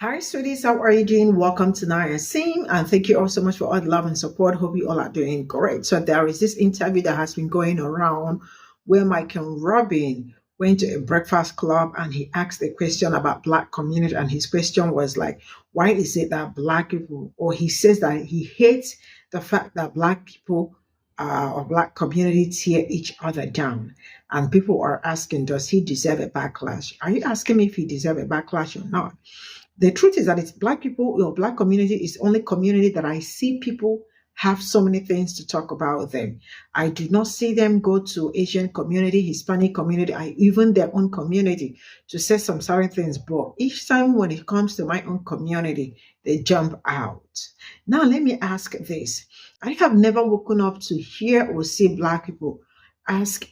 Hi, sweeties. How are you doing? Welcome to Naya Sim, and thank you all so much for all the love and support. Hope you all are doing great. So there is this interview that has been going around where Michael Rubin went to a breakfast club and he asked a question about Black community, and his question was like, "Why is it that Black people?" Or he says that he hates the fact that Black people or Black community tear each other down, and people are asking, "Does he deserve a backlash?" Are you asking me if he deserves a backlash or not? The truth is that it's Black people, your Black community is the only community that I see people have so many things to talk about them. I do not see them go to Asian community, Hispanic community, even their own community to say some certain things. But each time when it comes to my own community, they jump out. Now, let me ask this. I have never woken up to hear or see Black people ask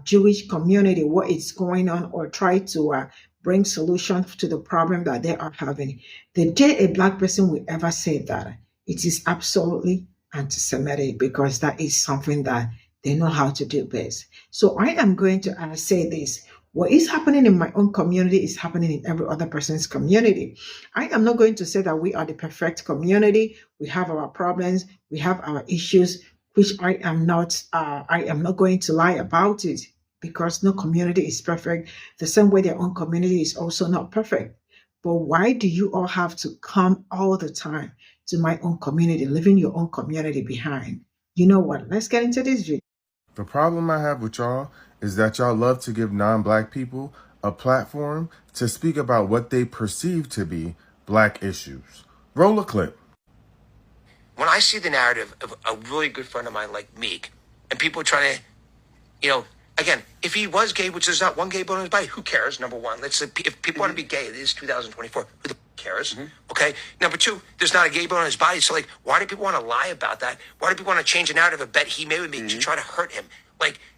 Jewish community what is going on or try to bring solutions to the problem that they are having. The day a Black person will ever say that, it is absolutely anti-Semitic because that is something that they know how to do best. So I am going to say this. What is happening in my own community is happening in every other person's community. I am not going to say that we are the perfect community. We have our problems, we have our issues, which I am not going to lie about it because no community is perfect. The same way their own community is also not perfect. But why do you all have to come all the time to my own community, leaving your own community behind? You know what? Let's get into this video. The problem I have with y'all is that y'all love to give non-Black people a platform to speak about what they perceive to be Black issues. Roll a clip. When I see the narrative of a really good friend of mine like Meek, and people trying to, again, if he was gay, which there's not one gay bone in his body, who cares? Number one, let's say if people want to be gay, it is 2024. Who the cares? Okay. Number two, there's not a gay bone in his body. So why do people want to lie about that? Why do people want to change the narrative of bet he made with me to try to hurt him?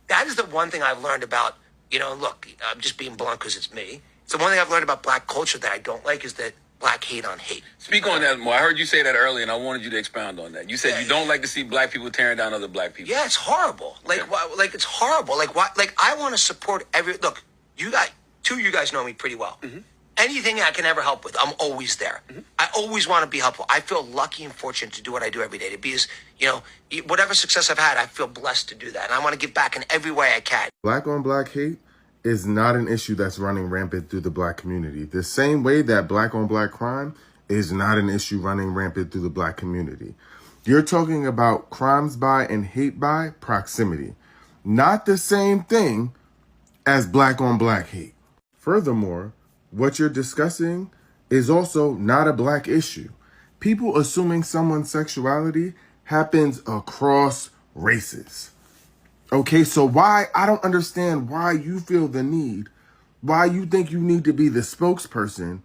That is the one thing I've learned about, look, I'm just being blunt because it's me. It's the one thing I've learned about Black culture that I don't like is that Black hate on hate. Speak on that more. I heard you say that earlier, and I wanted you to expound on that. You said you don't like to see Black people tearing down other Black people. Yeah, it's horrible. It's horrible. I want to support look, you guys know me pretty well. Anything I can ever help with, I'm always there. I always want to be helpful. I feel lucky and fortunate to do what I do every day. To be as, whatever success I've had, I feel blessed to do that. And I want to give back in every way I can. Black on Black hate is not an issue that's running rampant through the Black community. The same way that Black on Black crime is not an issue running rampant through the Black community. You're talking about crimes by and hate by proximity, not the same thing as Black on Black hate. Furthermore, what you're discussing is also not a Black issue. People assuming someone's sexuality happens across races. Okay, so I don't understand why you feel the need, why you think you need to be the spokesperson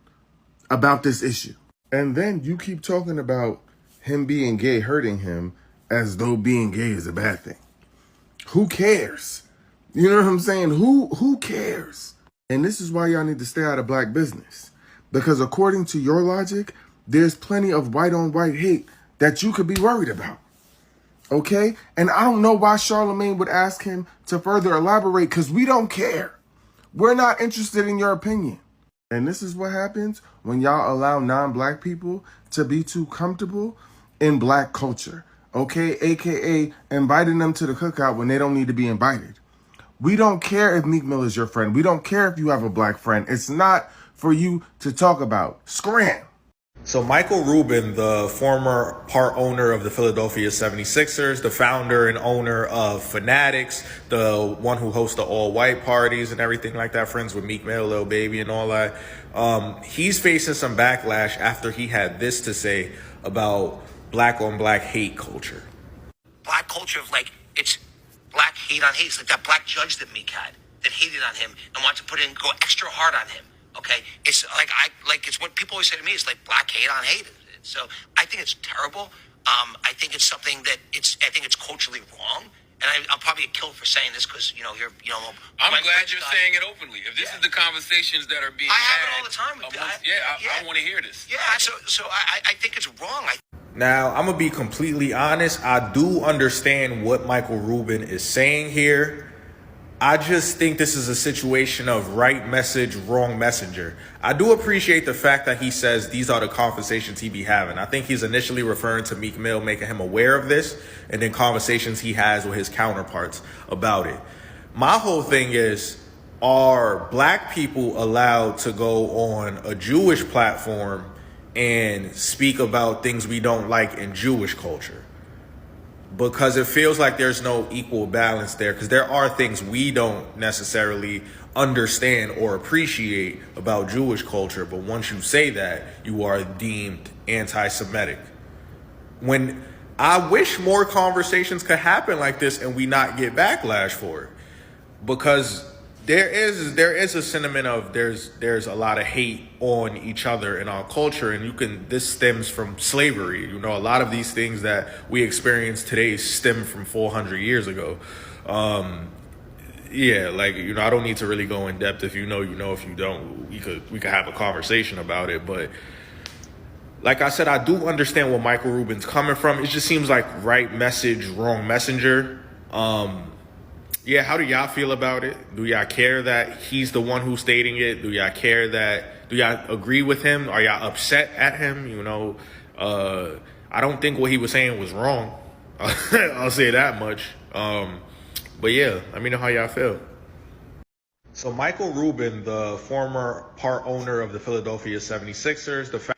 about this issue. And then you keep talking about him being gay hurting him as though being gay is a bad thing. Who cares? You know what I'm saying? Who cares? And this is why y'all need to stay out of Black business. Because according to your logic, there's plenty of white on white hate that you could be worried about. Okay? And I don't know why Charlemagne would ask him to further elaborate because we don't care. We're not interested in your opinion. And this is what happens when y'all allow non-Black people to be too comfortable in Black culture. Okay? AKA inviting them to the cookout when they don't need to be invited. We don't care if Meek Mill is your friend. We don't care if you have a Black friend. It's not for you to talk about. Scram. So Michael Rubin, the former part owner of the Philadelphia 76ers, the founder and owner of Fanatics, the one who hosts the all-white parties and everything like that, friends with Meek Mill, Lil Baby and all that, he's facing some backlash after he had this to say about Black on Black hate culture. Black culture of it's Black hate on hate. It's like that Black judge that Meek had that hated on him and wanted to go extra hard on him. Okay, it's it's what people always say to me. It's like Black hate on hate. So I think it's terrible. I think it's something that I think it's culturally wrong. And I'll probably get killed for saying this because I'm glad you're saying it openly. If this is the conversations that are being I had, have it all the time. I want to hear this. Yeah. So I think it's wrong. Now, I'm going to be completely honest. I do understand what Michael Rubin is saying here. I just think this is a situation of right message, wrong messenger. I do appreciate the fact that he says these are the conversations he be having. I think he's initially referring to Meek Mill, making him aware of this, and then conversations he has with his counterparts about it. My whole thing is, are black people allowed to go on a Jewish platform and speak about things we don't like in Jewish culture? Because it feels like there's no equal balance there, because there are things we don't necessarily understand or appreciate about Jewish culture, but once you say that, you are deemed anti-Semitic. When I wish more conversations could happen like this and we not get backlash for it, because there is a sentiment of there's a lot of hate on each other in our culture, and this stems from slavery. You know, a lot of these things that we experience today stem from 400 years ago. Yeah, like, you know, I don't need to really go in depth. If you know, you know. If you don't, we could have a conversation about it. But like I said, I do understand where Michael Rubin's coming from. It just seems like right message, wrong messenger. Yeah, how do y'all feel about it? Do y'all care that he's the one who's stating it? Do y'all agree with him? Are y'all upset at him? You know, I don't think what he was saying was wrong. I'll say that much. But yeah, let me know how y'all feel. So Michael Rubin, the former part owner of the Philadelphia 76ers,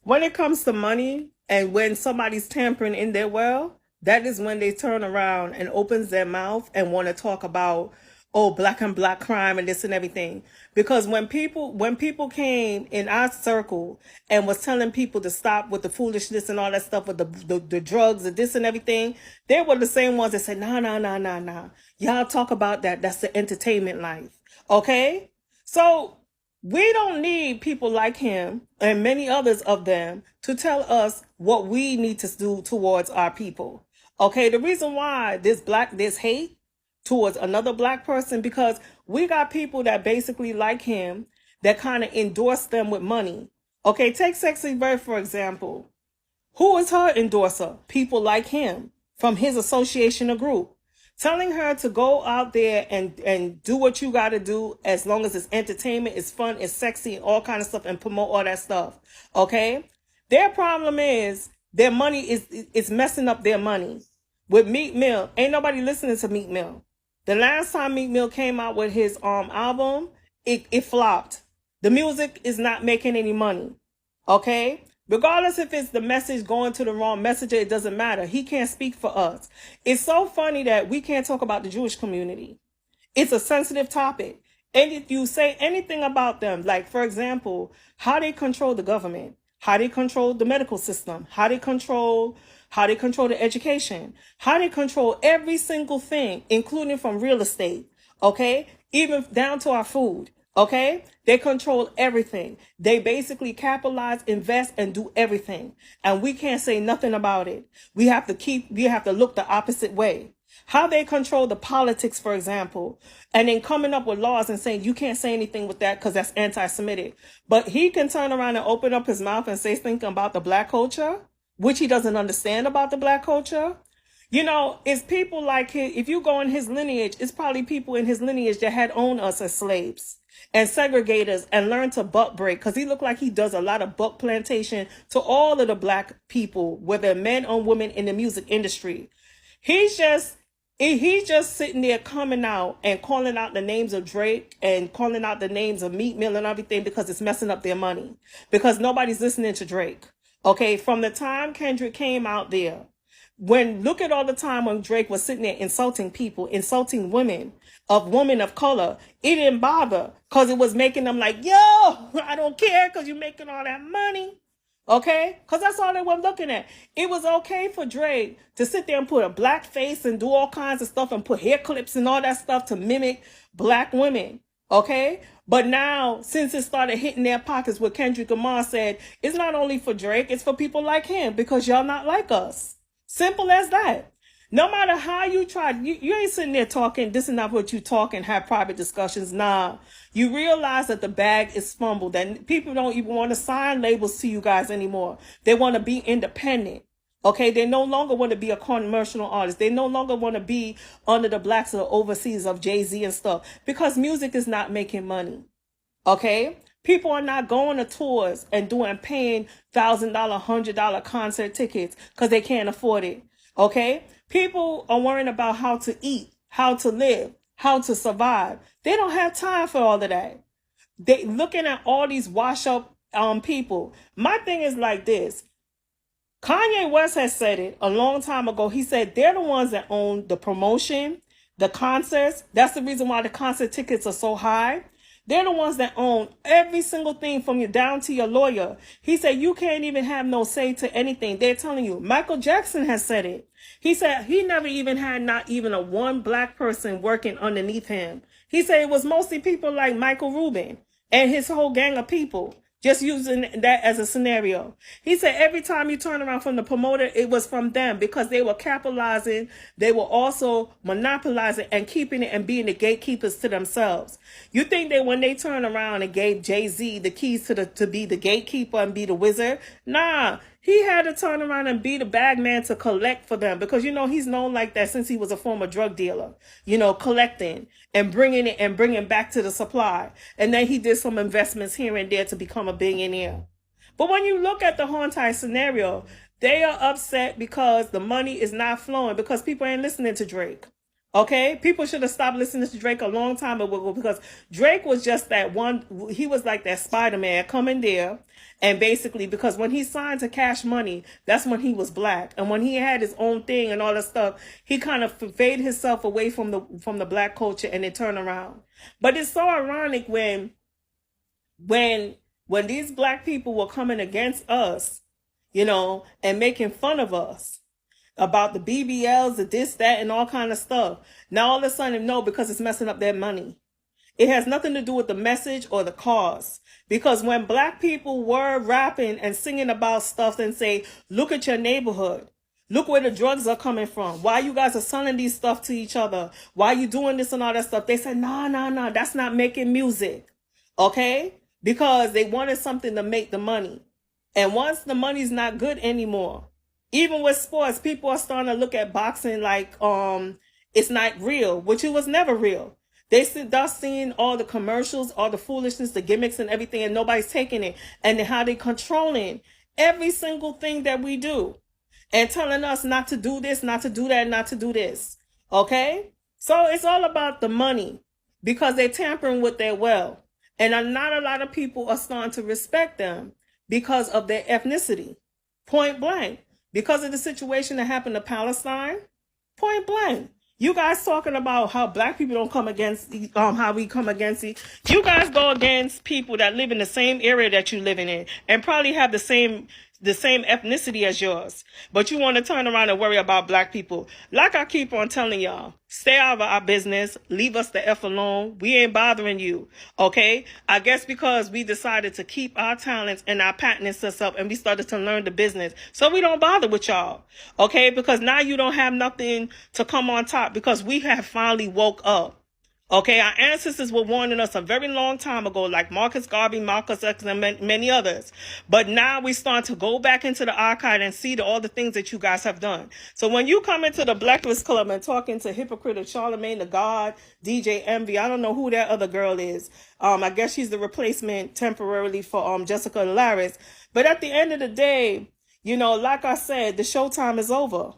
when it comes to money and when somebody's tampering in their well, that is when they turn around and opens their mouth and want to talk about, oh, black and black crime and this and everything. Because when people came in our circle and was telling people to stop with the foolishness and all that stuff with the drugs and this and everything, they were the same ones that said, nah. Y'all talk about that. That's the entertainment life. Okay? So we don't need people like him and many others of them to tell us what we need to do towards our people. Okay, the reason why there's hate towards another black person, because we got people that basically like him that kind of endorse them with money. Okay, take Sexy Red, for example. Who is her endorser? People like him from his association or group. Telling her to go out there and do what you got to do, as long as it's entertainment, it's fun, it's sexy, and all kind of stuff, and promote all that stuff. Okay? Their problem is their money is messing up their money. With Meek Mill, ain't nobody listening to Meek Mill. The last time Meek Mill came out with his album, it flopped. The music is not making any money. Okay? Regardless if it's the message going to the wrong messenger, it doesn't matter. He can't speak for us. It's so funny that we can't talk about the Jewish community. It's a sensitive topic. And if you say anything about them, like, for example, how they control the government, how they control the medical system, how they control the education, how they control every single thing, including from real estate, okay? Even down to our food, okay? They control everything. They basically capitalize, invest, and do everything. And we can't say nothing about it. We have to look the opposite way. How they control the politics, for example, and then coming up with laws and saying you can't say anything with that because that's anti-Semitic. But he can turn around and open up his mouth and say something about the black culture, which he doesn't understand about the black culture. You know, it's people like him. If you go in his lineage, it's probably people in his lineage that had owned us as slaves and segregators and learned to buck break, because he looked like he does a lot of buck plantation to all of the black people, whether men or women in the music industry. He's just sitting there coming out and calling out the names of Drake and calling out the names of Meek Mill and everything because it's messing up their money. Because nobody's listening to Drake. Okay, from the time Kendrick came out there, look at all the time when Drake was sitting there insulting people, insulting women of color, it didn't bother because it was making them like, yo, I don't care because you're making all that money. Okay? Because that's all they were looking at. It was okay for Drake to sit there and put a black face and do all kinds of stuff and put hair clips and all that stuff to mimic black women. Okay? But now, since it started hitting their pockets, what Kendrick Lamar said, it's not only for Drake, it's for people like him because y'all not like us. Simple as that. No matter how you try, you ain't sitting there talking, this is not what you talk and have private discussions. Nah, you realize that the bag is fumbled and people don't even want to sign labels to you guys anymore. They want to be independent. Okay, they no longer want to be a commercial artist. They no longer want to be under the blacks or overseas of Jay-Z and stuff because music is not making money. Okay, people are not going to tours and paying $1,000, $100 concert tickets because they can't afford it. Okay, people are worrying about how to eat, how to live, how to survive. They don't have time for all of that. They looking at all these wash up people. My thing is like this. Kanye West has said it a long time ago. He said they're the ones that own the promotion, the concerts. That's the reason why the concert tickets are so high. They're the ones that own every single thing from you down to your lawyer. He said you can't even have no say to anything. They're telling you. Michael Jackson has said it. He said he never even had not even a one black person working underneath him. He said it was mostly people like Michael Rubin and his whole gang of people. Just using that as a scenario. He said every time you turn around from the promoter, it was from them because they were capitalizing. They were also monopolizing and keeping it and being the gatekeepers to themselves. You think that when they turned around and gave Jay-Z the keys to be the gatekeeper and be the wizard? Nah, he had to turn around and be the bag man to collect for them because, you know, he's known like that since he was a former drug dealer, you know, collecting and bringing it and bringing back to the supply. And then he did some investments here and there to become a billionaire. But when you look at the whole entire scenario, they are upset because the money is not flowing because people ain't listening to Drake. Okay, people should have stopped listening to Drake a long time ago because Drake was just that one. He was like that Spider-Man coming there. And basically, because when he signed to Cash Money, that's when he was black. And when he had his own thing and all that stuff, he kind of faded himself away from the black culture and it turned around. But it's so ironic when these black people were coming against us, you know, and making fun of us about the BBLs, the this, that, and all kind of stuff. Now all of a sudden, no, because it's messing up their money. It has nothing to do with the message or the cause. Because when black people were rapping and singing about stuff and say, look at your neighborhood. Look where the drugs are coming from. Why you guys are selling these stuff to each other? Why you doing this and all that stuff? They said, no, that's not making music. Okay? Because they wanted something to make the money. And once the money's not good anymore, even with sports, people are starting to look at boxing like it's not real, which it was never real. They start seeing all the commercials, all the foolishness, the gimmicks and everything, and nobody's taking it. And how they controlling every single thing that we do. And telling us not to do this, not to do that, not to do this. Okay? So it's all about the money. Because they're tampering with their wealth. And not a lot of people are starting to respect them because of their ethnicity. Point blank. Because of the situation that happened to Palestine. Point blank. You guys talking about how black people don't come against, how we come against it. You guys go against people that live in the same area that you living in and probably have the same ethnicity as yours. But you want to turn around and worry about black people. Like I keep on telling y'all, stay out of our business. Leave us the F alone. We ain't bothering you. Okay? I guess because we decided to keep our talents and our patents us up and we started to learn the business. So we don't bother with y'all. Okay? Because now you don't have nothing to come on top because we have finally woke up. Okay, our ancestors were warning us a very long time ago, like Marcus Garvey, Marcus X, and many others. But now we start to go back into the archive and see all the things that you guys have done. So when you come into the Blacklist Club and talking to hypocrite Charlemagne the God, DJ Envy, I don't know who that other girl is. I guess she's the replacement temporarily for Jessica Laris. But at the end of the day, you know, like I said, the showtime is over.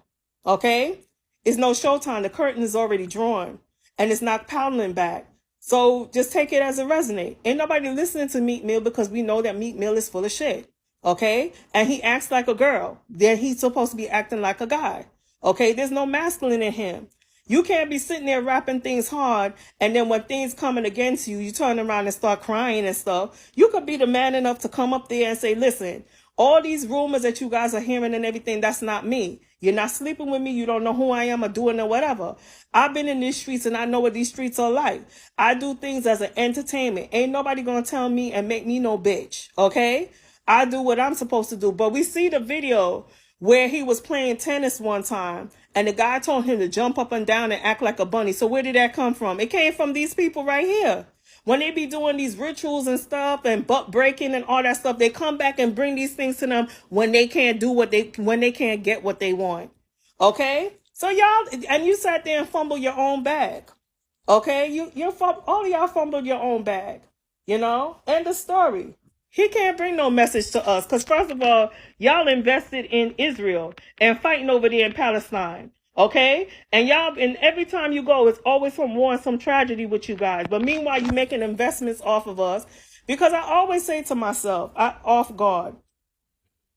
Okay, it's no showtime. The curtain is already drawn. And it's not paddling back. So just take it as a resonate. Ain't nobody listening to Meek Mill because we know that Meek Mill is full of shit. Okay? And he acts like a girl. Then he's supposed to be acting like a guy. Okay? There's no masculine in him. You can't be sitting there rapping things hard and then when things coming against you, you turn around and start crying and stuff. You could be the man enough to come up there and say, listen, all these rumors that you guys are hearing and everything, that's not me. You're not sleeping with me. You don't know who I am or doing or whatever. I've been in these streets and I know what these streets are like. I do things as an entertainment. Ain't nobody gonna tell me and make me no bitch. Okay? I do what I'm supposed to do. But we see the video where he was playing tennis one time and the guy told him to jump up and down and act like a bunny. So where did that come from? It came from these people right here. When they be doing these rituals and stuff and butt breaking and all that stuff, they come back and bring these things to them when they can't do when they can't get what they want. Okay? So y'all, and you sat there and fumbled your own bag. Okay? All of y'all fumbled your own bag. You know? End of story. He can't bring no message to us because, first of all, y'all invested in Israel and fighting over there in Palestine. Okay? And every time you go, it's always some war and some tragedy with you guys. But meanwhile, you're making investments off of us because I always say to myself, off guard,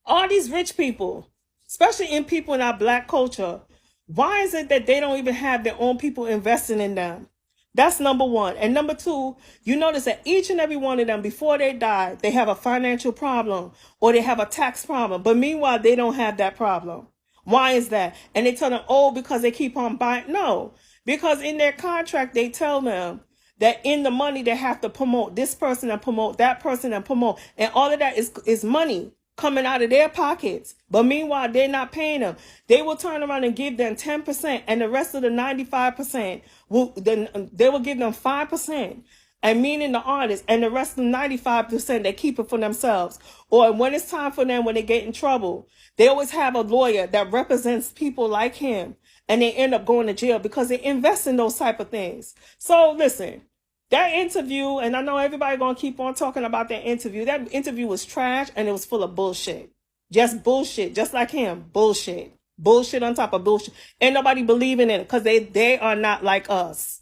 all these rich people, especially in people in our black culture, why is it that they don't even have their own people investing in them? That's number one. And number two, you notice that each and every one of them, before they die, they have a financial problem or they have a tax problem. But meanwhile, they don't have that problem. Why is that? And they tell them, oh, because they keep on buying. No, because in their contract, they tell them that in the money, they have to promote this person and promote that person and promote. And all of that is money coming out of their pockets. But meanwhile, they're not paying them. They will turn around and give them 10%, and the rest of the 95% they will give them 5%. And meaning the artist, and the rest of the 95%, they keep it for themselves. Or when it's time for them, when they get in trouble, they always have a lawyer that represents people like him, and they end up going to jail because they invest in those type of things. So listen, that interview, and I know everybody gonna keep on talking about that interview. That interview was trash and it was full of bullshit. Just bullshit, just like him. Bullshit. Bullshit on top of bullshit. Ain't nobody believing in it because they are not like us.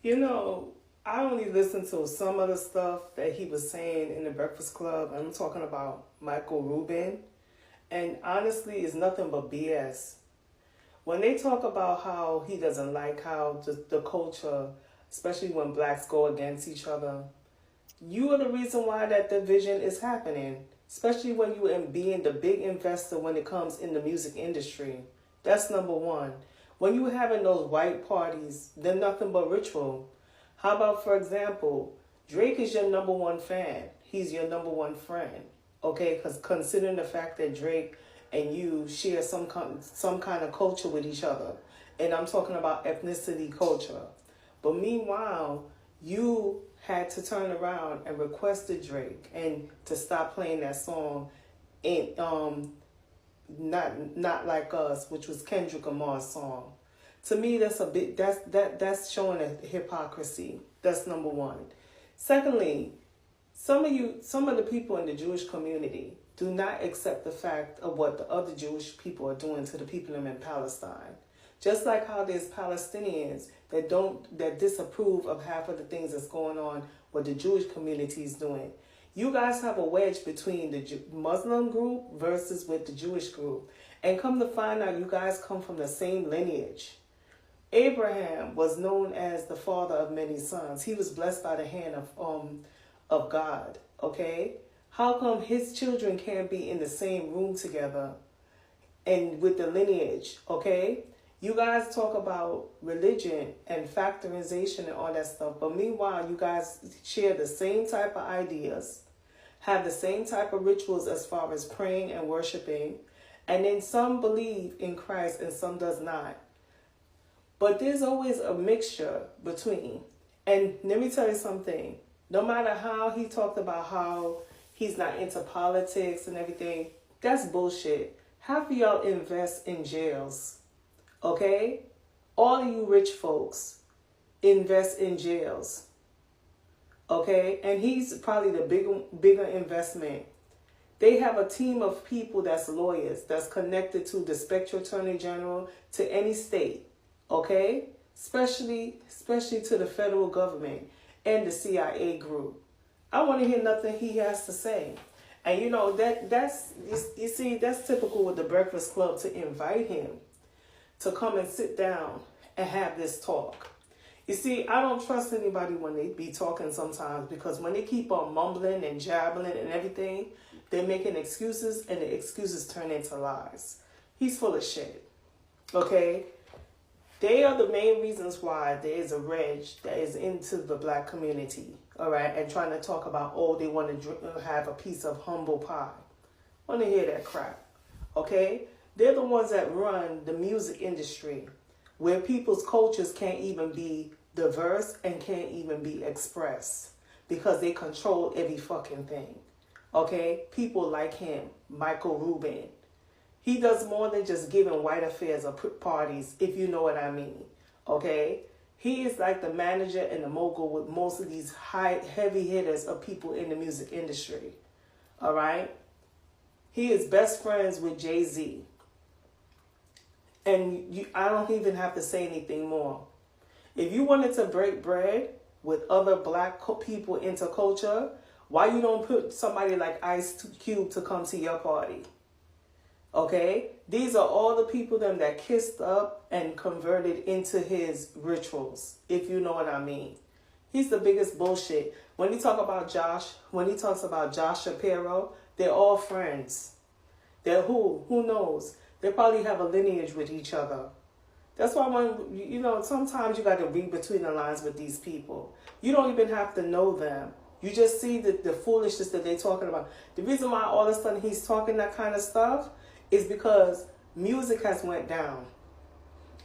You know, I only listened to some of the stuff that he was saying in the Breakfast Club. I'm talking about Michael Rubin. And honestly, it's nothing but BS. When they talk about how he doesn't like how the culture, especially when blacks go against each other, you are the reason why that division is happening, especially when you are being the big investor when it comes in the music industry. That's number one. When you having those white parties, they're nothing but ritual. How about, for example, Drake is your number one fan. He's your number one friend. Okay, because considering the fact that Drake and you share some kind of culture with each other. And I'm talking about ethnicity culture. But meanwhile, you had to turn around and requested Drake and to stop playing that song in Not Like Us, which was Kendrick Lamar's song. To me, that's showing a hypocrisy. That's number one. Secondly, some of the people in the Jewish community do not accept the fact of what the other Jewish people are doing to the people in Palestine. Just like how there's Palestinians that disapprove of half of the things that's going on, what the Jewish community is doing. You guys have a wedge between the Muslim group versus with the Jewish group. And come to find out, you guys come from the same lineage. Abraham was known as the father of many sons. He was blessed by the hand of God, okay? How come his children can't be in the same room together and with the lineage, okay? You guys talk about religion and factorization and all that stuff, but meanwhile, you guys share the same type of ideas, have the same type of rituals as far as praying and worshiping, and then some believe in Christ and some does not. But there's always a mixture between. And let me tell you something. No matter how he talked about how he's not into politics and everything, that's bullshit. Half of y'all invest in jails, okay? All of you rich folks invest in jails, okay? And he's probably the bigger investment. They have a team of people that's lawyers, that's connected to the Spectre Attorney General, to any state, okay? Especially to the federal government and the CIA group. I want to hear nothing he has to say. And you know, that's typical with the Breakfast Club to invite him to come and sit down and have this talk. You see, I don't trust anybody when they be talking sometimes, because when they keep on mumbling and jabbling and everything, they're making excuses and the excuses turn into lies. He's full of shit, okay? They are the main reasons why there is a reg that is into the black community, all right, and trying to talk about, oh, they want to have a piece of humble pie. I want to hear that crap, okay? They're the ones that run the music industry, where people's cultures can't even be diverse and can't even be expressed because they control every fucking thing. Okay? People like him, Michael Rubin. He does more than just giving white affairs or parties, if you know what I mean. Okay? He is like the manager and the mogul with most of these heavy hitters of people in the music industry. All right? He is best friends with Jay-Z. And I don't even have to say anything more. If you wanted to break bread with other black people into culture, why you don't put somebody like Ice Cube to come to your party? Okay? These are all the people that kissed up and converted into his rituals, if you know what I mean. He's the biggest bullshit. When he talks about Josh Shapiro, they're all friends. They're who? Who knows? They probably have a lineage with each other. That's why sometimes you got to read between the lines with these people. You don't even have to know them. You just see the foolishness that they're talking about. The reason why all of a sudden he's talking that kind of stuff is because music has went down.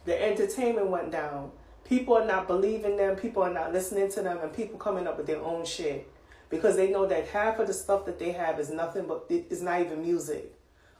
The entertainment went down. People are not believing them. People are not listening to them, and people coming up with their own shit because they know that half of the stuff that they have is nothing but it's not even music.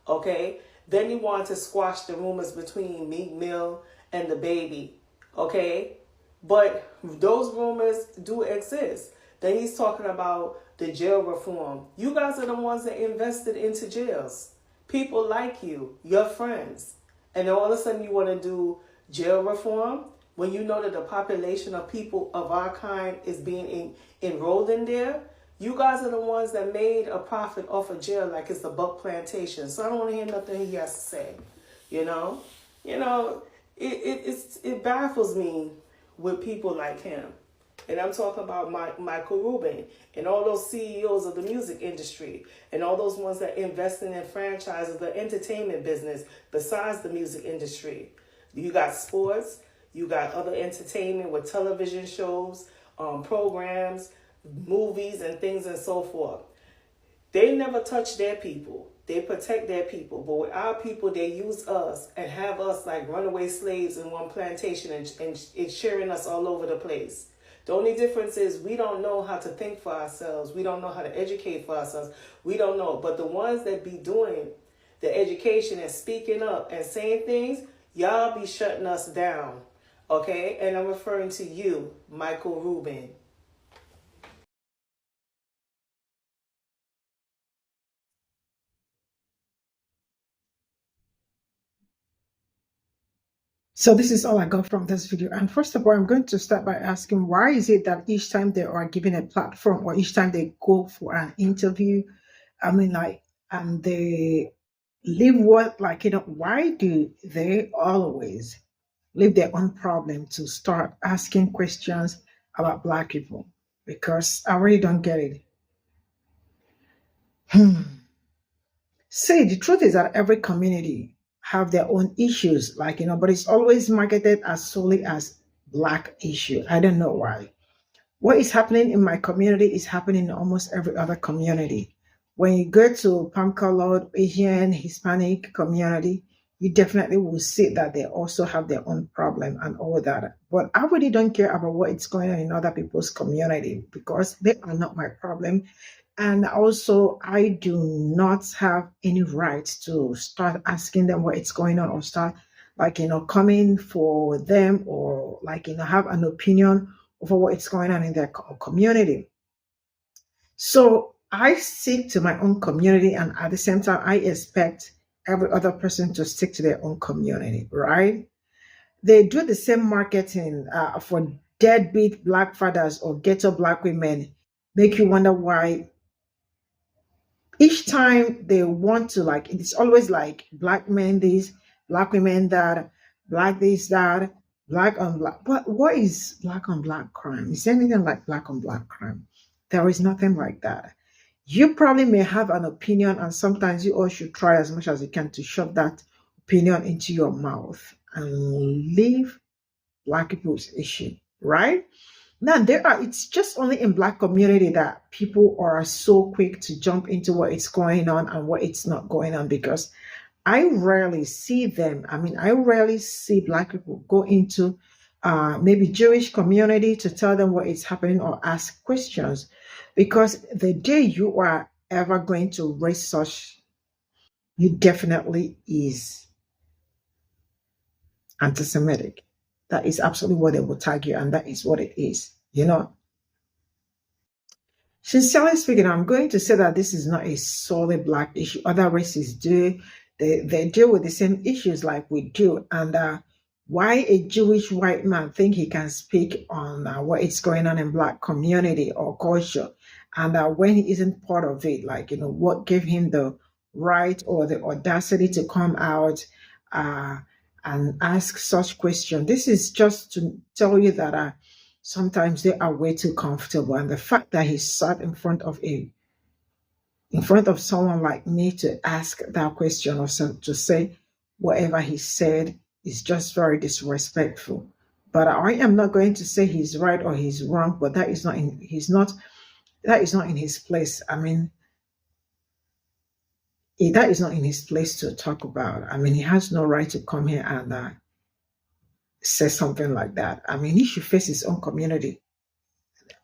Okay? Then he wanted to squash the rumors between Meek Mill and the baby. Okay? But those rumors do exist. Then he's talking about the jail reform. You guys are the ones that invested into jails. People like you, your friends. And then all of a sudden you want to do jail reform when you know that the population of people of our kind is being enrolled in there. You guys are the ones that made a profit off of jail like it's a buck plantation. So I don't want to hear nothing he has to say. It baffles me with people like him. And I'm talking about Michael Rubin and all those CEOs of the music industry and all those ones that invest in franchises, the entertainment business besides the music industry. You got sports, you got other entertainment with television shows, programs, movies and things and so forth. They never touch their people. They protect their people. But with our people, they use us and have us like runaway slaves in one plantation and sharing us all over the place. The only difference is we don't know how to think for ourselves. We don't know how to educate for ourselves. We don't know. But the ones that be doing the education and speaking up and saying things, y'all be shutting us down. Okay? And I'm referring to you, Michael Rubin. So this is all I got from this video. And first of all, I'm going to start by asking, why is it that each time they are given a platform or each time they go for an interview, and they leave why do they always leave their own problem to start asking questions about Black people? Because I really don't get it. See, the truth is that every community have their own issues, but it's always marketed as solely as Black issue. I don't know why. What is happening in my community is happening in almost every other community. When you go to palm-colored, Asian, Hispanic community, you definitely will see that they also have their own problem and all that. But I really don't care about what is going on in other people's community because they are not my problem. And also, I do not have any right to start asking them what is going on or start, coming for them or, have an opinion over what is going on in their community. So I stick to my own community, and at the same time, I expect every other person to stick to their own community, right? They do the same marketing for deadbeat Black fathers or ghetto Black women, make you wonder why each time they want to, it's always like Black men this, Black women that, Black this, that, Black on Black. But what is Black on Black crime? Is there anything like Black on Black crime? There is nothing like that. You probably may have an opinion, and sometimes you all should try as much as you can to shove that opinion into your mouth and leave Black people's issue, right? Now it's just only in Black community that people are so quick to jump into what is going on and what it's not going on, because I rarely see them. I rarely see Black people go into maybe Jewish community to tell them what is happening or ask questions. Because the day you are ever going to raise such, you definitely is anti-Semitic. That is absolutely what they will tag you, and that is what it is. You know, sincerely speaking, I'm going to say that this is not a solely black issue. Other races do. They deal with the same issues like we do. And why a Jewish white man think he can speak on what is going on in black community or culture, and when he isn't part of it, like, you know, what gave him the right or the audacity to come out uh, and ask such question? This is just to tell you that sometimes they are way too comfortable, and the fact that he sat in front of someone like me to ask that question or to say whatever he said is just very disrespectful. But I am not going to say he's right or he's wrong, but that is not in that is not in his place. I mean, that is not in his place to talk about. I mean, he has no right to come here and say something like that. I mean, he should face his own community.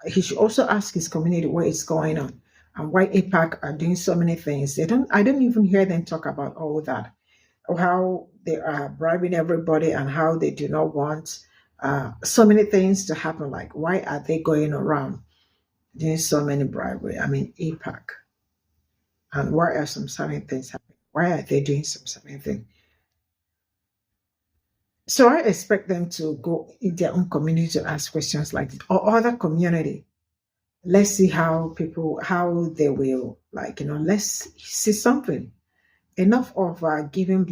He should also ask his community what is going on and why APAC are doing so many things. I don't even hear them talk about all that, or how they are bribing everybody and how they do not want so many things to happen. Like, why are they going around doing so many bribery? I mean, APAC. And why are some certain things happening? Why are they doing some certain things? So I expect them to go in their own community to ask questions like this, or other community. Let's see how they will, like, you know, let's see something. Enough of giving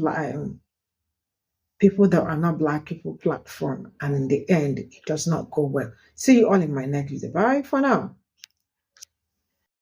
people that are not black people platform, and in the end it does not go well. See you all in my next video. Bye for now.